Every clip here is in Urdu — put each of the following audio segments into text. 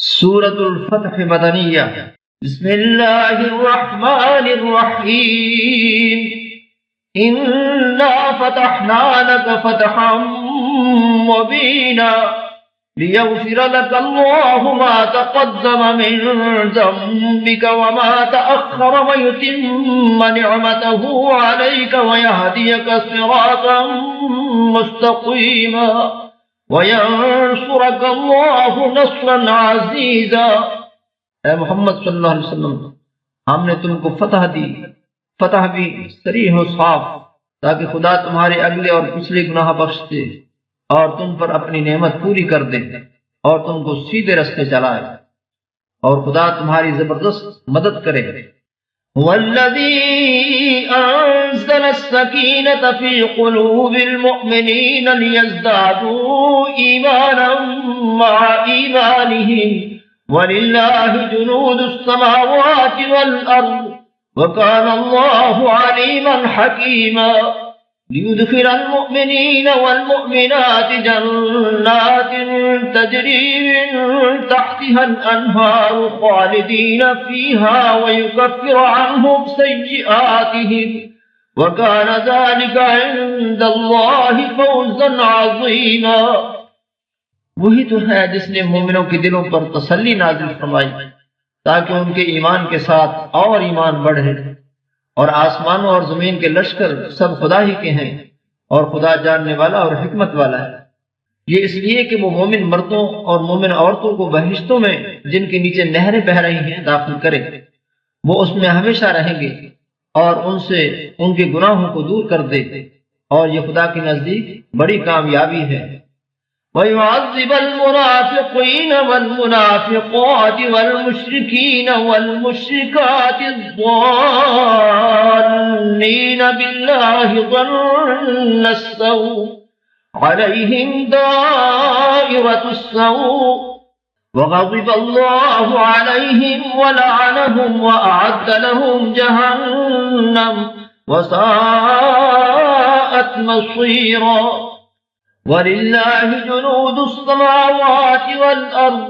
سورة الفتح مدنیہ۔ بسم اللہ الرحمن الرحیم۔ انا فتحنا لك فتحا مبینا لیغفر لك الله ما تقدم من ذنبك وما تأخر ويتم نعمته عليك ويهديك صراطا مستقيما وَيَنْصُرَكَ اللَّهُ نَصْرًا عَزِيزًا۔ اے محمد صلی اللہ علیہ وسلم، ہم نے تم کو فتح دی، فتح بھی صریح و صاف، تاکہ خدا تمہارے اگلے اور پچھلے گناہ بخش دے اور تم پر اپنی نعمت پوری کر دے اور تم کو سیدھے رستے چلائے، اور خدا تمہاری زبردست مدد کرے۔ هو الذي أنزل السكينة في قلوب المؤمنين ليزدادوا إيمانا مع إيمانهم ولله جنود السماوات والأرض وكان الله عليما حكيما ليدخل المؤمنين والمؤمنات جنات تجري من تحتها الأنهار خالدين فيها ويكفر عنهم سيئاتهم وكان ذلك عند الله فوزا عظيما۔ وہی تو ہے جس نے مومنوں کے دلوں پر تسلی نازل فرمائی تاکہ ان کے ایمان کے ساتھ اور ایمان بڑھے، اور آسمانوں اور زمین کے لشکر سب خدا ہی کے ہیں، اور خدا جاننے والا اور حکمت والا ہے۔ یہ اس لیے کہ وہ مومن مردوں اور مومن عورتوں کو بہشتوں میں جن کے نیچے نہریں بہہ رہی ہیں داخل کرے، وہ اس میں ہمیشہ رہیں گے اور ان سے ان کے گناہوں کو دور کر دے، اور یہ خدا کے نزدیک بڑی کامیابی ہے۔ وَيُعَذِّبَ الْمُنَافِقِينَ وَالْمُنَافِقَاتِ وَالْمُشْرِكِينَ وَالْمُشْرِكَاتِ الظَّانِّينَ بِاللَّهِ ظَنَّ السَّوْءِ عَلَيْهِمْ دَائِرَةُ السَّوْءِ وَغَضِبَ اللَّهُ عَلَيْهِمْ وَلَعَنَهُمْ وَأَعَدَّ لَهُمْ جَهَنَّمَ وَسَاءَتْ مَصِيرًا۔ وَلِلَّهِ جُنُودُ السَّمَاوَاتِ وَالْأَرْضِ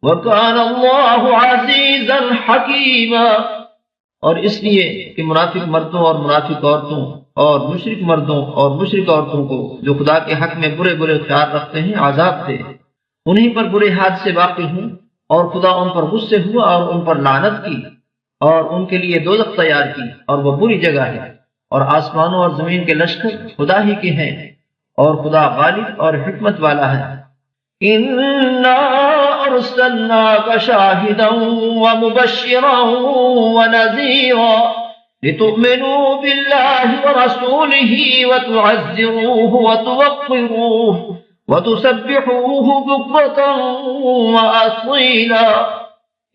وَكَانَ اللَّهُ عَزِيزًا حَكِيمًا۔ اور اس لیے کہ منافق مردوں اور منافق عورتوں اور مشرک مردوں اور مشرک عورتوں کو جو خدا کے حق میں برے برے خیال رکھتے ہیں عذاب دے، انہیں پر برے حادثے واقع ہوں، اور خدا ان پر غصے ہوا اور ان پر لعنت کی اور ان کے لیے دوزخ تیار کی، اور وہ بری جگہ ہے، اور آسمانوں اور زمین کے لشکر خدا ہی کے ہیں، اور خدا غالب اور حکمت والا ہے۔ اِنَّا أَرْسَلْنَاكَ شَاهِدًا وَمُبَشِّرًا وَنَذِيرًا لِتُؤْمِنُوا بِاللَّهِ وَرَسُولِهِ وَتُعَزِّرُوهُ وَتُوَقِّرُوهُ وَتُسَبِّحُوهُ بُكْرَةً وَأَصِيلًا۔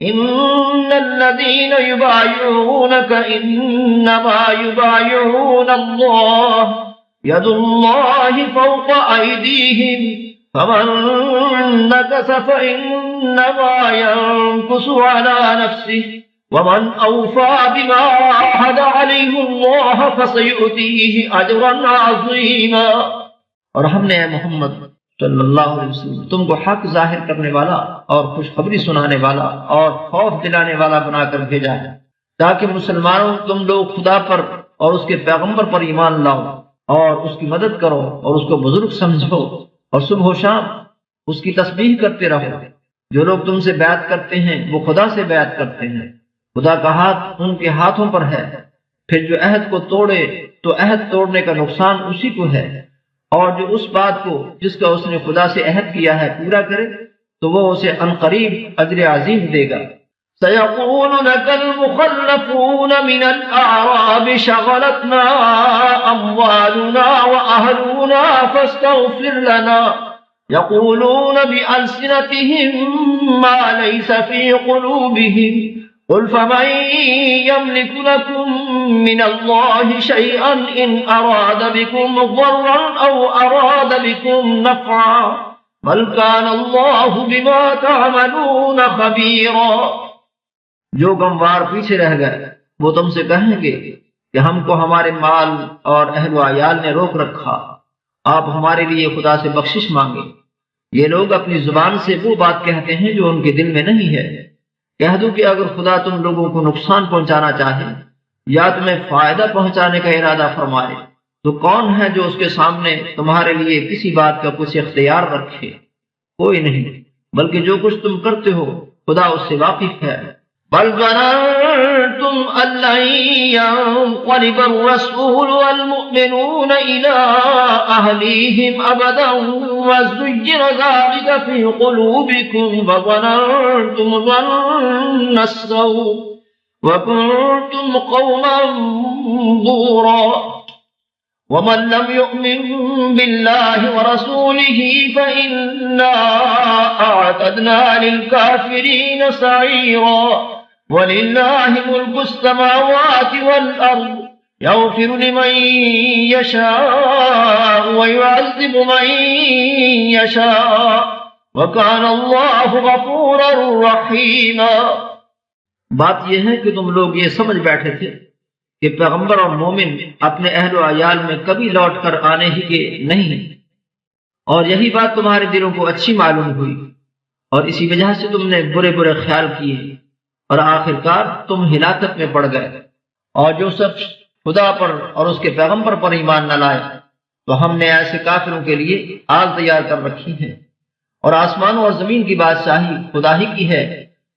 إِنَّ الَّذِينَ يُبَايِعُونَكَ إِنَّمَا يُبَايِعُونَ اللَّهَ يد اللہ فوق ایدیہم فمن نکث فإنما ينکث على نفسه ومن اوفى بما عاهد عليه اللہ فسيؤتيه اجرا عظیما۔ اور ہم نے اے محمد صلی اللہ علیہ وسلم تم کو حق ظاہر کرنے والا اور خوشخبری سنانے والا اور خوف دلانے والا بنا کر بھیجا ہے، تاکہ مسلمانوں تم لوگ خدا پر اور اس کے پیغمبر پر ایمان لاؤ اور اس کی مدد کرو اور اس کو بزرگ سمجھو، اور صبح و شام اس کی تسبیح کرتے رہو۔ جو لوگ تم سے بیعت کرتے ہیں وہ خدا سے بیعت کرتے ہیں، خدا کا ہاتھ ان کے ہاتھوں پر ہے۔ پھر جو عہد کو توڑے تو عہد توڑنے کا نقصان اسی کو ہے، اور جو اس بات کو جس کا اس نے خدا سے عہد کیا ہے پورا کرے تو وہ اسے عنقریب اجر عظیم دے گا۔ سيقول لك المخلفون من الأعراب شغلتنا أموالنا وأهلنا فاستغفر لنا يقولون بألسنتهم ما ليس في قلوبهم قل فمن يملك لكم من الله شيئا إن أراد بكم ضرا أو أراد بكم نفعا بل كان الله بما تعملون خبيرا۔ جو غموار پیچھے رہ گئے وہ تم سے کہیں گے کہ ہم کو ہمارے مال اور اہل و عیال نے روک رکھا، آپ ہمارے لیے خدا سے بخشش مانگے، یہ لوگ اپنی زبان سے وہ بات کہتے ہیں جو ان کے دل میں نہیں ہے۔ کہہ دو کہ اگر خدا تم لوگوں کو نقصان پہنچانا چاہے یا تمہیں فائدہ پہنچانے کا ارادہ فرمائے تو کون ہے جو اس کے سامنے تمہارے لیے کسی بات کا کچھ اختیار رکھے؟ کوئی نہیں، بلکہ جو کچھ تم کرتے ہو خدا اس سے واقف ہے۔ بل ظننتم أن لن ينقلب الرسول والمؤمنون إلى أهليهم أبدا وزين ذلك في قلوبكم وظننتم ظن السوء وكنتم قوما بورا ومن لم يؤمن بالله ورسوله فإنا أعتدنا للكافرين سعيرا وَلِلَّهِ مُلْكُ السَّمَاوَاتِ وَالْأَرْضِ يَغْفِرُ لِمَن يَشَاءُ وَيُعَذِّبُ مَن يَشَاءُ وَكَانَ اللَّهُ غَفُورًا رَّحِيمًا۔ بات یہ ہے کہ تم لوگ یہ سمجھ بیٹھے تھے کہ پیغمبر اور مومن اپنے اہل و عیال میں کبھی لوٹ کر آنے ہی کے نہیں، اور یہی بات تمہارے دلوں کو اچھی معلوم ہوئی اور اسی وجہ سے تم نے برے برے خیال کیے اور آخرکار تم ہلاکت میں پڑ گئے۔ اور جو شخص خدا پر اور اس کے پیغمبر پر ایمان نہ لائے تو ہم نے ایسے کافروں کے لیے آگ تیار کر رکھی ہے۔ اور آسمانوں اور زمین کی بادشاہی خدا ہی کی ہے،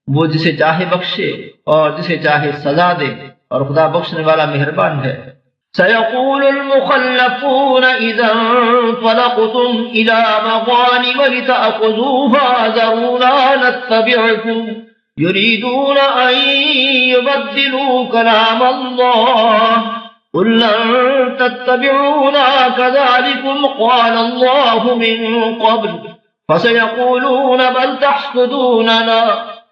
وہ جسے چاہے بخشے اور جسے چاہے سزا دے، اور خدا بخشنے والا مہربان ہے۔ سيقول المخلفون إذا انطلقتم إلى مغانم لتأخذوها ذرونا نتبعكم يريدون أن يبدلوا كلام الله قل لن تتبعونا كذلكم قال الله من قبل فسيقولون بل تحسدوننا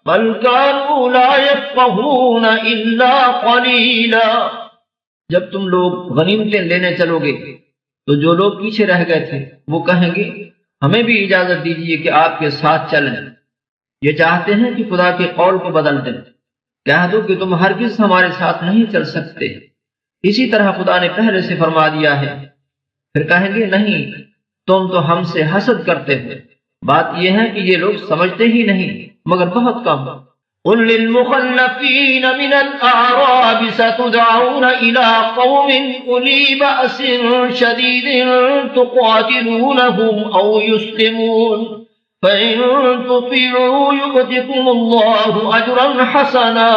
بل كانوا لا يفقهون إلا قليلا۔ جب تم لوگ غنیمتیں لینے چلو گے تو جو لوگ پیچھے رہ گئے تھے وہ کہیں گے ہمیں بھی اجازت دیجیے کہ آپ کے ساتھ چلیں۔ یہ چاہتے ہیں کہ خدا کے قول کو بدل دیں۔ کہہ دو کہ تم ہرگز ہمارے ساتھ نہیں چل سکتے، اسی طرح خدا نے پہلے سے فرما دیا ہے۔ پھر کہیں گے نہیں، تم تو ہم سے حسد کرتے ہو۔ بات یہ ہے کہ یہ لوگ سمجھتے ہی نہیں مگر بہت کم۔ قل للمخلفين من الأعراب ستدعون إلى قوم أولي بأس شديد تقاتلونهم أو يسلمون فإن تطيعوا يؤتكم الله أجرا حسنا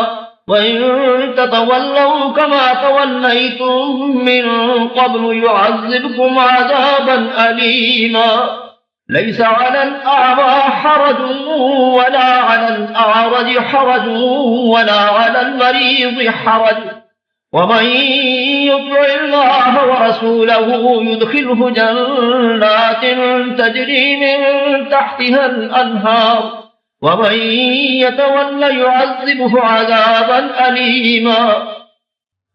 وإن تتولوا كما توليتم من قبل يعذبكم عذابا أليما ليس على الأعمى حرج ولا على الأعرج حرج ولا على المريض حرج ومن يطع الله ورسوله يدخله جنات تجري من تحتها الأنهار ومن يتول يعذبه عذابا أليما۔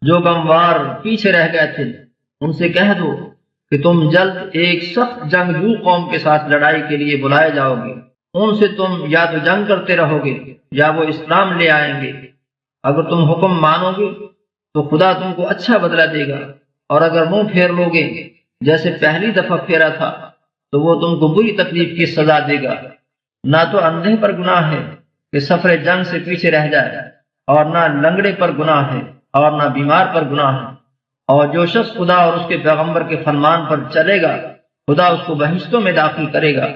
جو غموار پیچھے رہ گئے تھے ان سے کہہ دو کہ تم جلد ایک سخت جنگجو قوم کے ساتھ لڑائی کے لیے بلائے جاؤ گے، ان سے تم یا تو جنگ کرتے رہو گے یا وہ اسلام لے آئیں گے۔ اگر تم حکم مانو گے تو خدا تم کو اچھا بدلہ دے گا، اور اگر منہ پھیر لو گے جیسے پہلی دفعہ پھیرا تھا تو وہ تم کو بری تکلیف کی سزا دے گا۔ نہ تو اندھے پر گناہ ہے کہ سفر جنگ سے پیچھے رہ جائے، اور نہ لنگڑے پر گناہ ہے اور نہ بیمار پر گناہ ہے۔ اور جو شخص خدا اور اس کے پیغمبر کے فرمان پر چلے گا خدا اس کو بہشتوں میں داخل کرے گا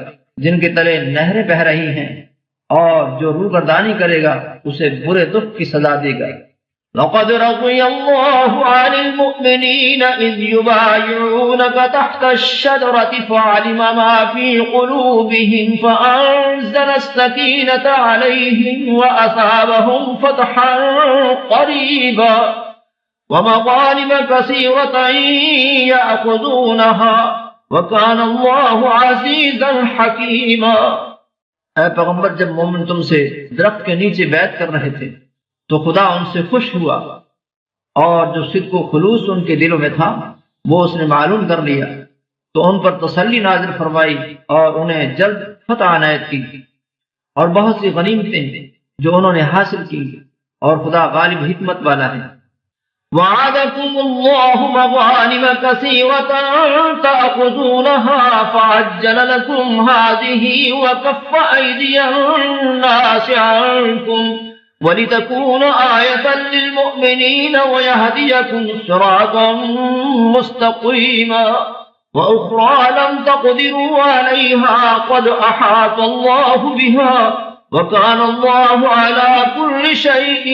جن کے تلے نہریں بہہ رہی ہیں، اور جو روگردانی کرے گا اسے برے دکھ کی سزا دے گا۔ لقد رضي الله عن المؤمنين إذ يبايعونك تحت الشجرة فعلم ما في قلوبهم فأنزل السكينة عليهم وأثابهم فتحا قريبا ومغانم كثيرة يأخذونها وكان الله عزيزا حكيما۔ اے پیغمبر، جب مومن تم سے درخت کے نیچے بیعت کر رہے تھے تو خدا ان سے خوش ہوا، اور جو صدق و خلوص ان کے دلوں میں تھا وہ اس نے معلوم کر لیا، تو ان پر تسلی نازل فرمائی اور انہیں جلد فتح عنایت کی، اور بہت سی غنیمتیں جو انہوں نے حاصل کی، اور خدا غالب حکمت والا ہے۔ وعدكم الله مغانم كثيرة تأخذونها فعجل لكم هذه وكف أيدي الناس عنكم ولتكون آية للمؤمنين ويهديكم صراطا مستقيما وأخرى لم تقدروا عليها قد أحاط الله بها وكان الله على كل شيء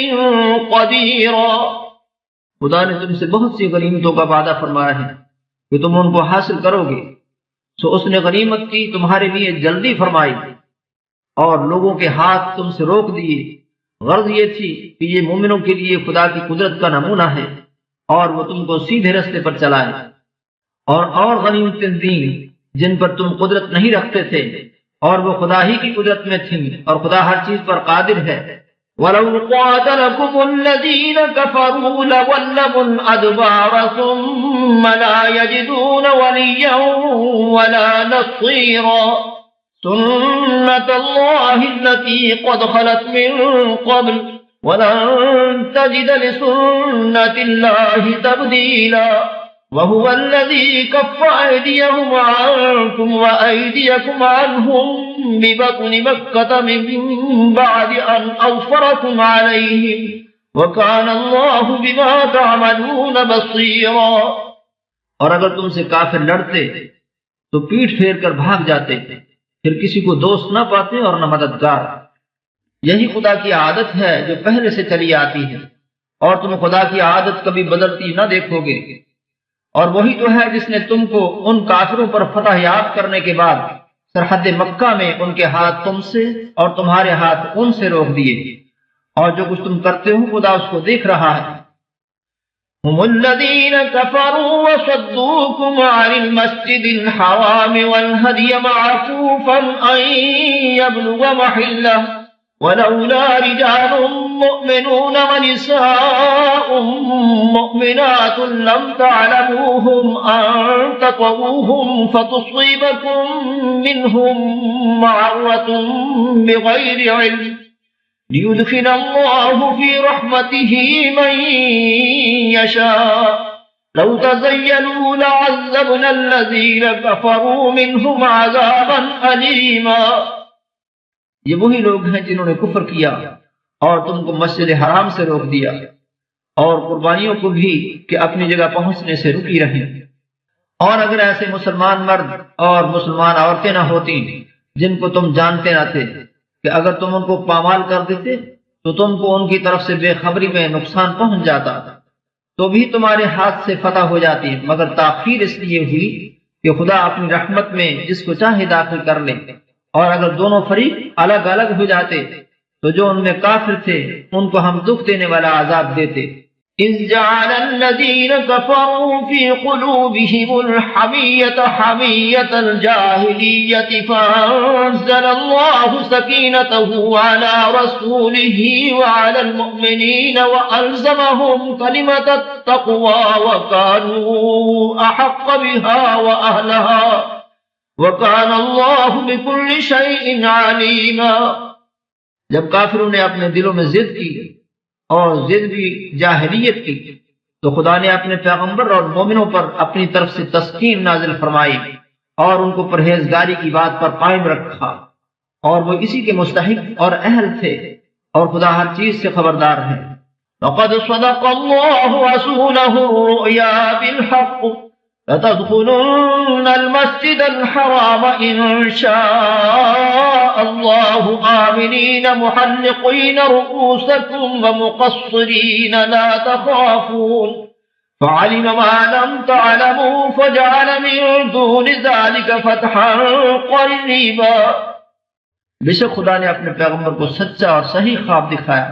قديرا۔ خدا نے تم سے بہت سی غنیمتوں کا وعدہ فرمایا ہے کہ تم ان کو حاصل کرو گے، سو اس نے غنیمت کی تمہارے لیے جلدی فرمائی اور لوگوں کے ہاتھ تم سے روک دیے۔ غرض یہ تھی کہ یہ مومنوں کے لیے خدا کی قدرت کا نمونہ ہے اور وہ تم کو سیدھے رستے پر چلائے، اور غنیمتیں دیں جن پر تم قدرت نہیں رکھتے تھے، اور وہ خدا ہی کی قدرت میں تھیں، اور خدا ہر چیز پر قادر ہے۔ وَلَوْ قَاتَلَكُمُ الَّذِينَ كَفَرُوا لَوَلَّوُا الْأَدْبَارَ ثُمَّ لَا يَجِدُونَ وَلِيًّا وَلَا نَصِيرًا سُنَّةَ اللَّهِ الَّتِي قَدْ خَلَتْ مِن قَبْلُ وَلَن تَجِدَ لِسُنَّةِ اللَّهِ تَبْدِيلًا وَهُوَ الَّذِي كَفَّ أَيْدِيَهُمْ عَنكُمْ وَأَيْدِيَكُمْ عَنْهُمْ بِبَطْنِ مَكَّةَ مِن بَعْدِ أَنْ أَظْفَرَكُمْ عَلَيْهِمْ وَكَانَ اللَّهُ بِمَا تَعْمَلُونَ بَصِيرًا۔ اور اگر تم سے کافر لڑتے تو پیٹھ پھیر کر بھاگ جاتے، پھر کسی کو دوست نہ پاتے اور نہ مددگار۔ یہی خدا کی عادت ہے جو پہلے سے چلی آتی ہے، اور تم خدا کی عادت کبھی بدلتی نہ دیکھو گے۔ اور وہی تو ہے جس نے تم کو ان کافروں پر فتح یاب کرنے کے بعد سرحد مکہ میں ان کے ہاتھ تم سے اور تمہارے ہاتھ ان سے روک دیے، اور جو کچھ تم کرتے ہو خدا اس کو دیکھ رہا ہے۔ هم الذين كفروا وصدوكم عن المسجد الحرام والهدي معكوفا أن يبلغ محله ولولا رجال مؤمنون ونساء مؤمنات لم تعلموهم أن تطؤوهم فتصيبكم منهم معرة بغير علم ليدخل الله في رحمته من يشاء لو تزيلوا لعذبنا الذين كفروا منهم عذابا أليما۔ یہ وہی لوگ ہیں جنہوں نے کفر کیا اور تم کو مسجد حرام سے روک دیا، اور قربانیوں کو بھی کہ اپنی جگہ پہنچنے سے رکی رہیں۔ اور اگر ایسے مسلمان مرد اور مسلمان عورتیں نہ ہوتی جن کو تم جانتے نہ تھے کہ اگر تم ان کو پامال کر دیتے تو تم کو ان کی طرف سے بے خبری میں نقصان پہنچ جاتا، تو بھی تمہارے ہاتھ سے فتح ہو جاتی، مگر تاخیر اس لیے ہوئی کہ خدا اپنی رحمت میں جس کو چاہے داخل کر لے۔ اور اگر دونوں فریق الگ الگ ہو جاتے تو جو ان میں کافر تھے ان کو ہم دکھ دینے والا عذاب دیتے۔ إذ جعل الذين كفروا في قلوبهم الحمية حمية الجاهلية فأنزل الله سكينته على رسوله وعلى المؤمنين وألزمهم كلمة التقوى وكانوا أحق بها وأهلها وَكَانَ اللَّهُ بِكُلِّ شَيْءٍ عَلِيمًا۔ جب کافروں نے اپنے دلوں میں ضد کی اور ضد بھی جاہلیت کی تو خدا نے اپنے پیغمبر اور مومنوں پر اپنی طرف سے تسکین نازل فرمائی اور ان کو پرہیزگاری کی بات پر قائم رکھا، اور وہ اسی کے مستحق اور اہل تھے، اور خدا ہر چیز سے خبردار ہے۔ لَقَدْ صَدَقَ اللَّهُ رَسُولَهُ الرُّؤْيَا بِالْحَقِّ لَتَدْخُلُنَّ الْمَسْجِدَ الْحَرَامَ إِن شَاءَ اللَّهُ آمِنِينَ مُحَلِّقِينَ رُءُوسَكُمْ وَمُقَصِّرِينَ لَا تَخَافُونَ فَعَلِمَ مَا لَمْ تَعْلَمُوا فَجَعَلَ مِن دُونِ ذَلِكَ فَتْحًا قَرِيبًا۔ بے شک خدا نے اپنے پیغمبر کو سچا اور صحیح خواب دکھایا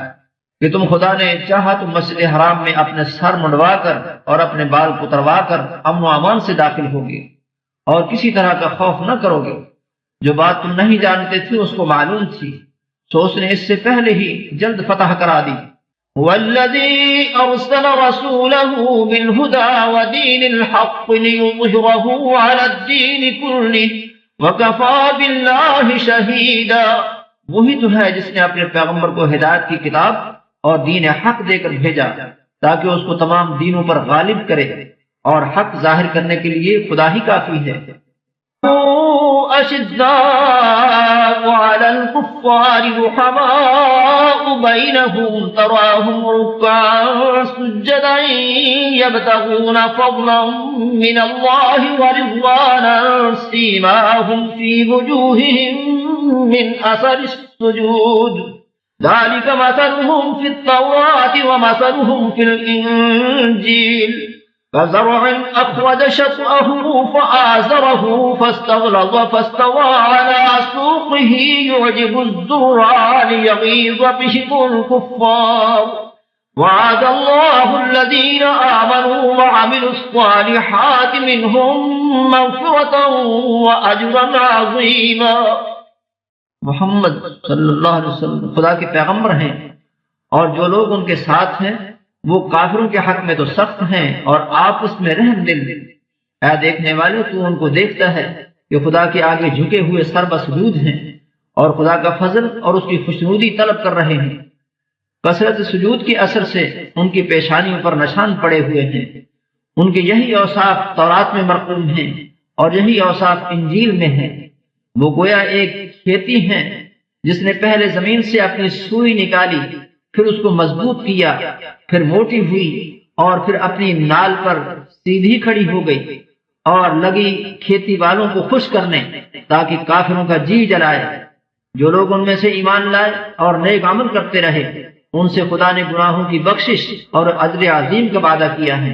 کہ تم خدا نے چاہا تو مسجد حرام میں اپنے سر منڈوا کر اور اپنے بال کتروا کر امن و امان سے داخل ہوگے اور کسی طرح کا خوف نہ کرو گے۔ جو بات تم نہیں جانتے تھے اس کو معلوم تھی، سو اس نے اس سے پہلے ہی جلد فتح کرا دی۔ والذی ارسل رسولہ بالہدى ودین الحق لیظہرہ علی الدین کلہ وکفى باللہ شہیدا۔ وہی تو ہے جس نے اپنے پیغمبر کو ہدایت کی کتاب اور دین حق دے کر بھیجا تاکہ اس کو تمام دینوں پر غالب کرے، اور حق ظاہر کرنے کے لیے خدا ہی کافی ہے۔ أشداء على الكفار رحماء بينهم تراهم ركعا سجدا يبتغون فضلا من الله ورضوانا سيماهم في وجوههم من أثر السجود ذلك مثلهم في التوراة ومثلهم في الإنجيل كزرع أخرج شطأه فآزره فاستغلظ فاستوى على سوقه يعجب الزراع ليغيظ بهم الكفار وعد الله الذين آمنوا وعملوا الصالحات منهم مغفرة وأجرا عظيما۔ محمد صلی اللہ علیہ وسلم خدا کے پیغمبر ہیں، اور جو لوگ ان کے ساتھ ہیں وہ کافروں کے حق میں تو سخت ہیں اور آپس میں رحم دل۔ اے دیکھنے والے، تو ان کو دیکھتا ہے کہ خدا کے آگے جھکے ہوئے سر بسجود ہیں اور خدا کا فضل اور اس کی خوشنودی طلب کر رہے ہیں۔ کثرت سجود کے اثر سے ان کی پیشانیوں پر نشان پڑے ہوئے ہیں۔ ان کے یہی اوصاف تورات میں مرقوم ہیں اور یہی اوصاف انجیل میں ہیں۔ وہ گویا ایک کھیتی ہیں جس نے پہلے زمین سے اپنی سوئی نکالی، پھر اس کو مضبوط کیا، پھر موٹی ہوئی، اور پھر اپنی نال پر سیدھی کھڑی ہو گئی اور لگی کھیتی والوں کو خوش کرنے تاکہ کافروں کا جی جلائے۔ جو لوگ ان میں سے ایمان لائے اور نیک عمل کرتے رہے، ان سے خدا نے گناہوں کی بخشش اور اجر عظیم کا وعدہ کیا ہے۔